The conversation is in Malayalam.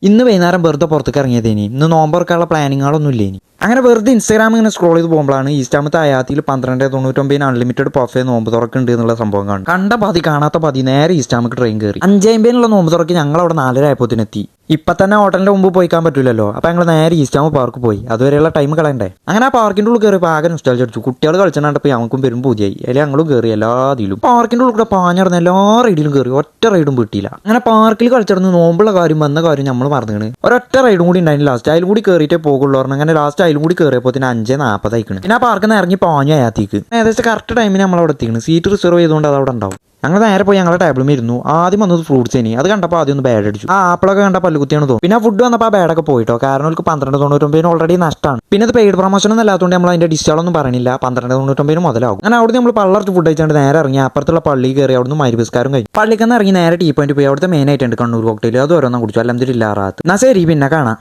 ഇന്ന് വൈകുന്നേരം വെറുതെ പുറത്തേക്ക് ഇറങ്ങിയതേനി. ഇന്ന് നോമ്പറക്കാനുള്ള പ്ലാനിങ്ങുകളൊന്നും ഇല്ലേനി. അങ്ങനെ വെറുതെ ഇൻസ്റ്റാഗ്രാം ഇങ്ങനെ സ്ക്രോൾ ചെയ്ത് പോകുമ്പോഴാണ് ഈസ്റ്റാമത്തെ ആയാത്തിൽ 12.99 അൺലിമിറ്റഡ് പഫേ നോമ്പ് തുറക്കുന്നുണ്ട് എന്നുള്ള സംഭവം കാണും. കണ്ട പാതി കാണാത്ത പാതി നേരെ ഈസ്റ്റാമക്ക് ട്രെയിൻ കയറി. 5:50 നോമ്പ് തുറക്കി ഞങ്ങൾ അവിടെ 4:30 ആയപ്പോഴത്തിനെത്തി. ഇപ്പൊ തന്നെ ഹോട്ടലിന്റെ മുമ്പ് പോയിക്കാൻ പറ്റില്ലല്ലോ. അപ്പൊ ഞങ്ങൾ നേരെ ഈസ്റ്റാമ പാർക്ക് പോയി. അതുവരെയുള്ള ടൈം കളയണ്ടേ. അങ്ങനെ ആ പാർക്കിന്റെ ഉള്ളിൽ കയറിയപ്പോൾ ആകെ നൊസ്റ്റാൾജിയ അടിച്ചു. കുട്ടികൾ കളിച്ചിട്ടുണ്ടപ്പോൾ ഞങ്ങൾക്കും വരും പൂജയായി. അല്ലെങ്കിൽ ഞങ്ങളും കയറി എല്ലാതിലും. പാർക്കിന്റെ ഉള്ളിൽ കൂടെ പാഞ്ഞടന്ന് എല്ലാ റൈഡിലും കയറി. ഒറ്റ റൈഡും കിട്ടിയില്ല. അങ്ങനെ പാർക്കിൽ കളിച്ചിടന്ന് നോമ്പുള്ള കാര്യം വന്ന കാര്യം നമ്മൾ മറന്നു. ഒരൊറ്റ റൈഡും കൂടി ഉണ്ടായിരുന്നു. ലാസ്റ്റ് അതിലും കൂടി കയറിയിട്ടേ പോകുള്ളൂ പറഞ്ഞു. അങ്ങനെ ലാസ്റ്റ് അതിലും കൂടി കയറിയപ്പോൾ 5:40 ആയിക്കണം. പിന്നെ ആ പാർക്കിൽ നിന്ന് ഇറങ്ങി പാഞ്ഞു അയാത്തേക്ക്. ഏകദേശം കറക്റ്റ് ടൈമിന് നമ്മൾ അവിടെ എത്തിക്കണം. സീറ്റ് റിസർവ് ചെയ്തുകൊണ്ട് അത് അവിടെ ഉണ്ടാവും. ഞങ്ങൾ നേരെ പോയി ഞങ്ങളുടെ ടേബിളിൽ ഇരുന്നു. ആദ്യം വന്നത് ഫ്രൂട്ട്സ് ഇനി അത് കണ്ടപ്പോൾ ആദ്യം ഒന്ന് ബാഡ് അടിച്ചു. ആ ആപ്പിളൊക്കെ കണ്ട പല്ലുകുത്തിയാണ് തോന്നും. പിന്നെ ഫുഡ് വന്നപ്പോൾ ആ ബാഡൊക്കെ പോയിട്ടോ. കാരണം അവർക്ക് 12.99 ഓൾറെഡി നഷ്ടമാണ്. പിന്നെ അത് പെയ്ഡ് പ്രൊമോഷൻ ഒന്നും അല്ലാത്തതുകൊണ്ട് നമ്മൾ അതിന്റെ ഡിസ്കൗണ്ടൊന്നും പറയണില്ല. 12.99 മുതലാവും. അങ്ങനെ അവിടെ നമ്മൾ പള്ളർച്ച് ഫുഡ് കഴിച്ചാണ്ട് നേരെ ഇറങ്ങി അപ്പുറത്തുള്ള പള്ളിയിൽ കയറി. അവിടുന്ന് മരിപസ്കാരം കഴിഞ്ഞു. പള്ളിക്കന്ന് ഇറങ്ങി നേരെ ടീ പോയിന്റ് പോയി. അവിടുത്തെ മെയിൻ ആയിട്ട് ഉണ്ട് കണ്ണൂർ കോക്ടെയിൽ. അത് ഓരോന്നും കുടിച്ചു. അലഹംദുലില്ലാ റാത്ത്. എന്നാ ശരി, പിന്നെ കാണാം.